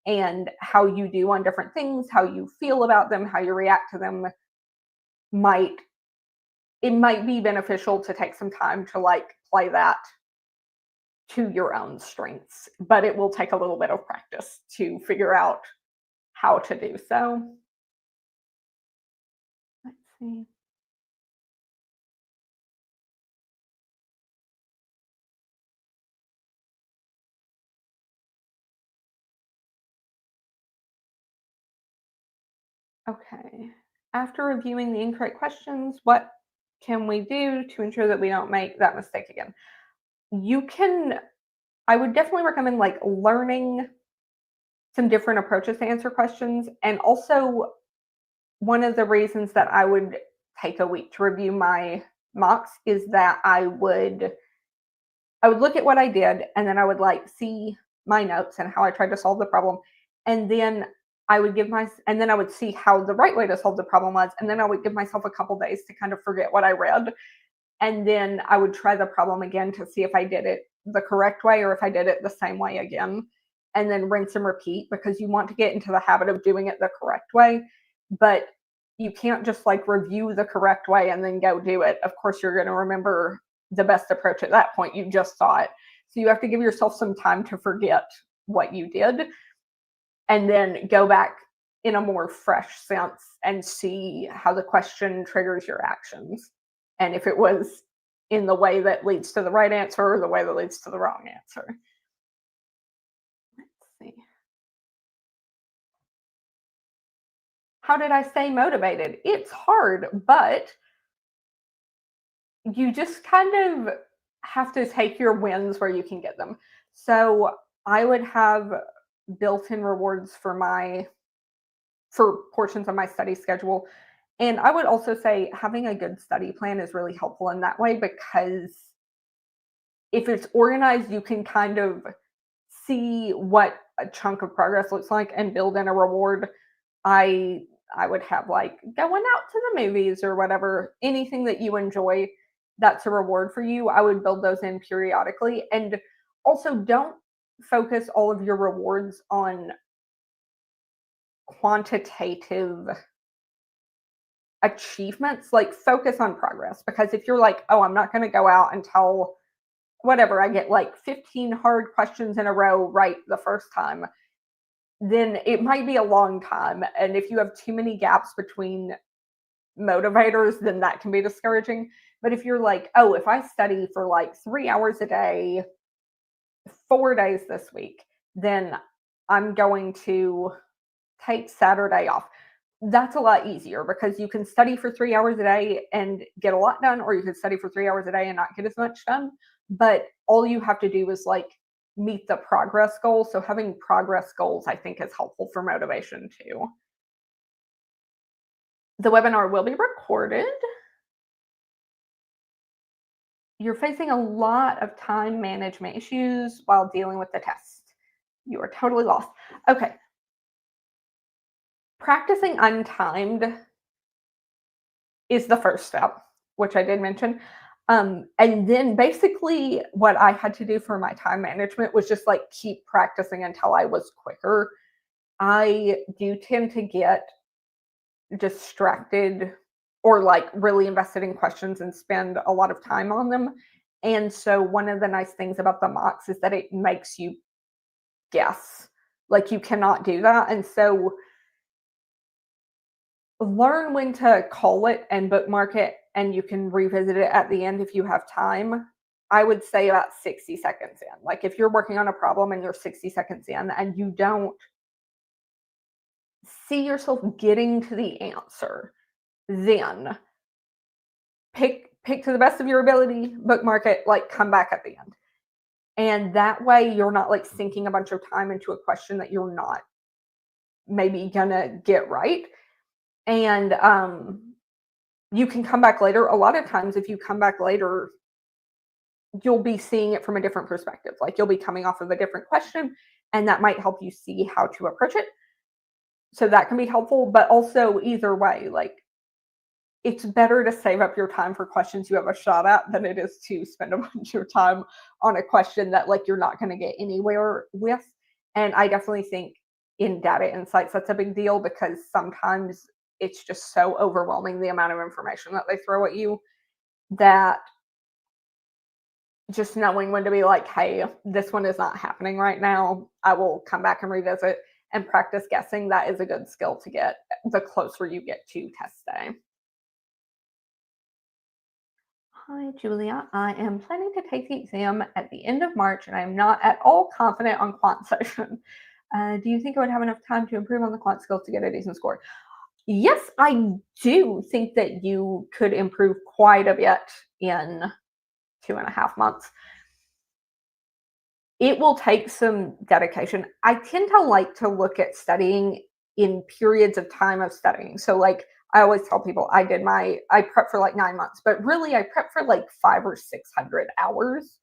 and how you do on different things, how you feel about them, how you react to them might it might be beneficial to take some time to like play that to your own strengths, but it will take a little bit of practice to figure out how to do so. Let's see. Okay. After reviewing the incorrect questions, what can we do to ensure that we don't make that mistake again? You can, I would definitely recommend like learning some different approaches to answer questions. And also, one of the reasons that I would take a week to review my mocks is that I would look at what I did, and then I would like see my notes and how I tried to solve the problem. And then and then I would see how the right way to solve the problem was. And then I would give myself a couple days to kind of forget what I read. And then I would try the problem again to see if I did it the correct way or if I did it the same way again. And then rinse and repeat, because you want to get into the habit of doing it the correct way. But you can't just like review the correct way and then go do it. Of course, you're going to remember the best approach at that point. You just saw it. So you have to give yourself some time to forget what you did and then go back in a more fresh sense and see how the question triggers your actions. And if it was in the way that leads to the right answer or the way that leads to the wrong answer. Let's see. How did I stay motivated? It's hard, but you just kind of have to take your wins where you can get them. So I would have built-in rewards for portions of my study schedule. And I would also say having a good study plan is really helpful in that way, because if it's organized, you can kind of see what a chunk of progress looks like and build in a reward. I would have like going out to the movies or whatever, anything that you enjoy that's a reward for you. I would build those in periodically. And also, don't focus all of your rewards on quantitative achievements. Like, focus on progress, because if you're like, oh, I'm not going to go out until whatever, I get like 15 hard questions in a row right the first time, then it might be a long time. And if you have too many gaps between motivators, then that can be discouraging. But if you're like, oh, if I study for like 3 hours a day, 4 days this week, then I'm going to take Saturday off. That's a lot easier, because you can study for 3 hours a day and get a lot done, or you can study for 3 hours a day and not get as much done. But all you have to do is like meet the progress goal. So having progress goals, I think, is helpful for motivation too. The webinar will be recorded. You're facing a lot of time management issues while dealing with the test. You are totally lost. Okay. Practicing untimed is the first step, which I did mention. And then basically what I had to do for my time management was just like keep practicing until I was quicker. I do tend to get distracted or like really invested in questions and spend a lot of time on them. And so one of the nice things about the mocks is that it makes you guess. Like, you cannot do that. And so learn when to call it and bookmark it, and you can revisit it at the end if you have time. I would say about 60 seconds in. Like, if you're working on a problem and you're 60 seconds in and you don't see yourself getting to the answer, then pick to the best of your ability, bookmark it, like come back at the end. And that way you're not like sinking a bunch of time into a question that you're not maybe gonna get right. And you can come back later. A lot of times, if you come back later, you'll be seeing it from a different perspective. Like you'll be coming off of a different question, and that might help you see how to approach it. So that can be helpful. But also, either way, like it's better to save up your time for questions you have a shot at than it is to spend a bunch of time on a question that like you're not going to get anywhere with. And I definitely think in data insights that's a big deal because sometimes it's just so overwhelming the amount of information that they throw at you that just knowing when to be like, hey, this one is not happening right now. I will come back and revisit and practice guessing. That is a good skill to get the closer you get to test day. Hi, Julia. I am planning to take the exam at the end of March and I am not at all confident on quant session. Do you think I would have enough time to improve on the quant skills to get a decent score? Yes, I do think that you could improve quite a bit in 2.5 months. It will take some dedication. I tend to like to look at studying in periods of time of studying. So like I always tell people I prep for like 9 months, but really I prep for like 500 or 600 hours.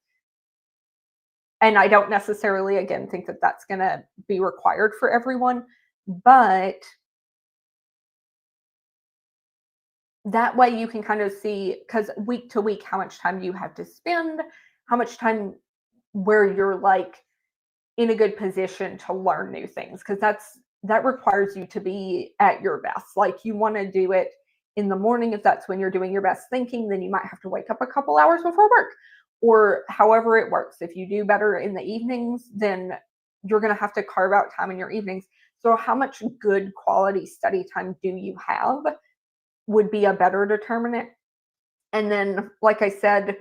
And I don't necessarily, again, think that that's going to be required for everyone, but that way you can kind of see, because week to week, how much time you have to spend, how much time where you're like in a good position to learn new things, because that requires you to be at your best. Like you want to do it in the morning if that's when you're doing your best thinking, then you might have to wake up a couple hours before work or however it works. If you do better in the evenings, then you're going to have to carve out time in your evenings. So how much good quality study time do you have would be a better determinant. And then, like I said,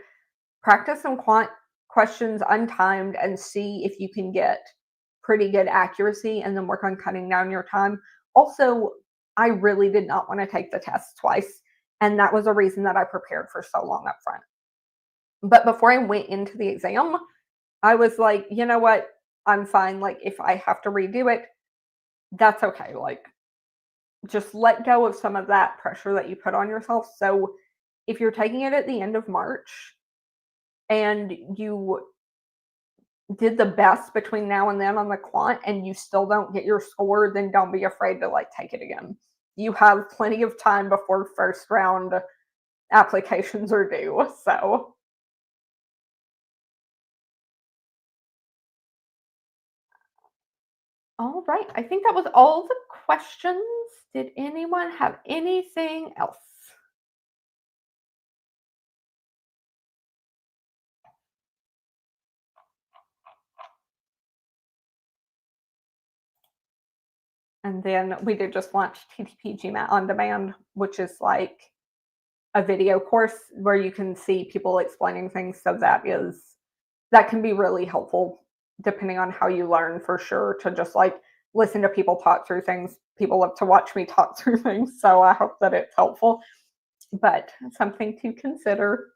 practice some quant questions untimed and see if you can get pretty good accuracy and then work on cutting down your time. Also, I really did not want to take the test twice. And that was a reason that I prepared for so long up front. But before I went into the exam, I was like, you know what? I'm fine. Like, if I have to redo it, that's okay. Like, just let go of some of that pressure that you put on yourself. So, if you're taking it at the end of March and you did the best between now and then on the quant and you still don't get your score, then don't be afraid to like take it again. You have plenty of time before first round applications are due. So, all right. I think that was all the questions. Did anyone have anything else? And then we did just launch TTP GMAT on demand, which is like a video course where you can see people explaining things. So that can be really helpful depending on how you learn, for sure, to just like listen to people talk through things. People love to watch me talk through things. So I hope that it's helpful, but something to consider.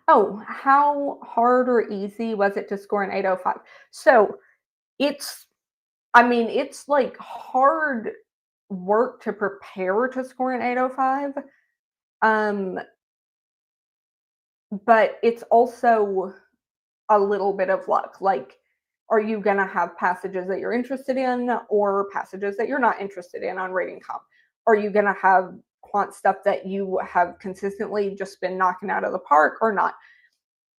Oh, how hard or easy was it to score an 805? So it's, I mean, it's like hard work to prepare to score an 805. Um, but it's also a little bit of luck. Like, are you going to have passages that you're interested in or passages that you're not interested in on rating comp? Are you going to have quant stuff that you have consistently just been knocking out of the park or not?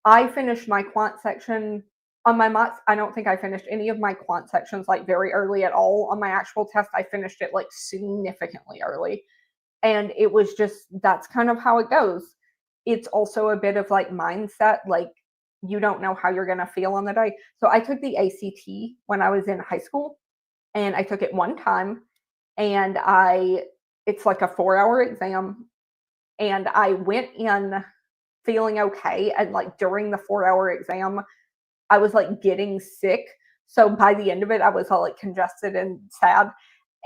I finished my quant section on my mock. I don't think I finished any of my quant sections like very early at all. On my actual test, I finished it like significantly early. And it was just, that's kind of how it goes. It's also a bit of like mindset, like you don't know how you're going to feel on the day. So I took the ACT when I was in high school and I took it one time and it's like a 4-hour exam and I went in feeling okay. And like during the 4-hour exam, I was like getting sick, So by the end of it, I was all like congested and sad.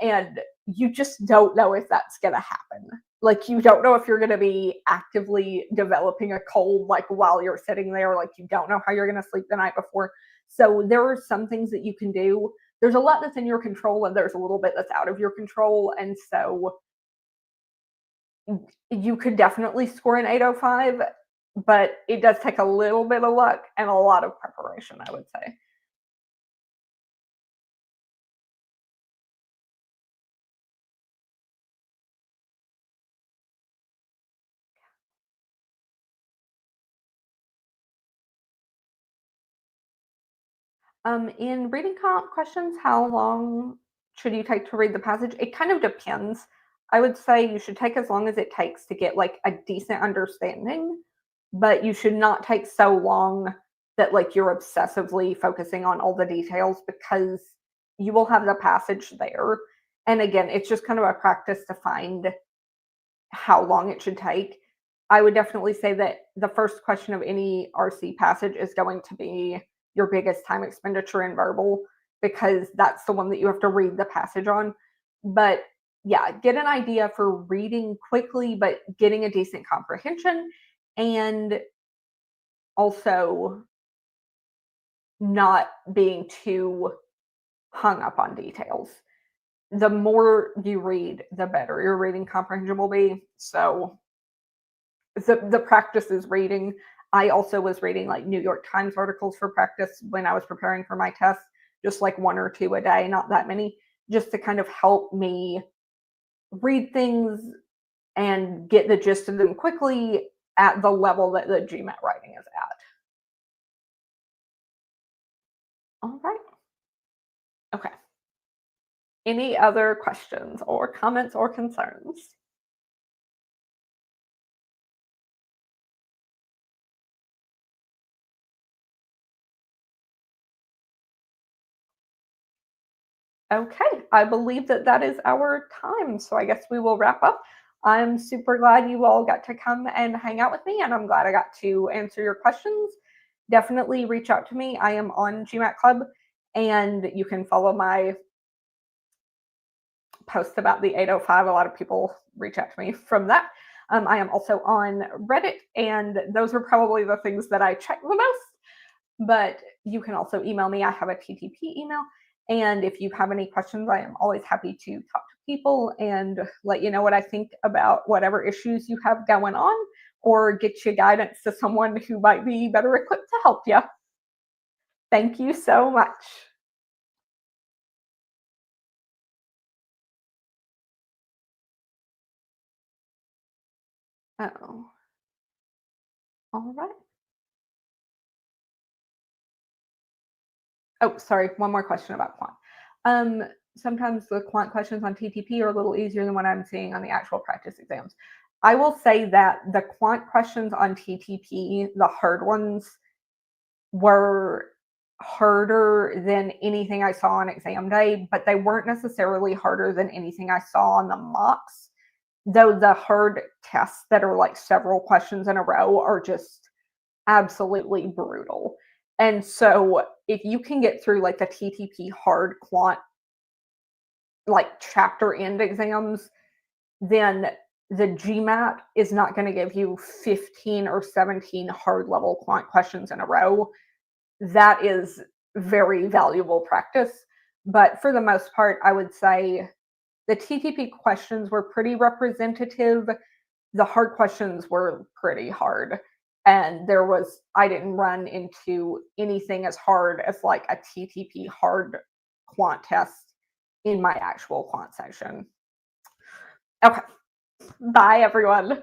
And you just don't know if that's going to happen. Like, you don't know if you're going to be actively developing a cold, like while you're sitting there. Like, you don't know how you're going to sleep the night before. So there are some things that you can do. There's a lot that's in your control, and there's a little bit that's out of your control. And so you could definitely score an 805, but it does take a little bit of luck and a lot of preparation, I would say. In reading questions, how long should you take to read the passage? It kind of depends. I would say you should take as long as it takes to get like a decent understanding, but you should not take so long that like you're obsessively focusing on all the details, because you will have the passage there. And again, it's just kind of a practice to find how long it should take. I would definitely say that the first question of any RC passage is going to be your biggest time expenditure in verbal, because that's the one that you have to read the passage on. But yeah, get an idea for reading quickly, but getting a decent comprehension, and also not being too hung up on details. The more you read, the better your reading comprehension will be. So the practice is reading. I also was reading like New York Times articles for practice when I was preparing for my test, just like one or two a day, not that many, just to kind of help me read things and get the gist of them quickly at the level that the GMAT writing is at. All right. Okay. Any other questions or comments or concerns? Okay, I believe that that is our time. So I guess we will wrap up. I'm super glad you all got to come and hang out with me, and I'm glad I got to answer your questions. Definitely reach out to me. I am on GMAT Club, and you can follow my posts about the 805. A lot of people reach out to me from that. I am also on Reddit, and those are probably the things that I check the most. But you can also email me. I have a TTP email. And if you have any questions, I am always happy to talk to people and let you know what I think about whatever issues you have going on, or get you guidance to someone who might be better equipped to help you. Thank you so much. Oh, all right. Oh, sorry, one more question about quant. Um, Sometimes the quant questions on TTP are a little easier than what I'm seeing on the actual practice exams. I will say that the quant questions on TTP, the hard ones, were harder than anything I saw on exam day, but they weren't necessarily harder than anything I saw on the mocks. Though the hard tests that are like several questions in a row are just absolutely brutal. And so if you can get through like the TTP hard quant, like chapter end exams, then the GMAT is not going to give you 15 or 17 hard level quant questions in a row. That is very valuable practice. But for the most part, I would say the TTP questions were pretty representative. The hard questions were pretty hard. And I didn't run into anything as hard as like a TTP hard quant test in my actual quant session. Okay. Bye, everyone.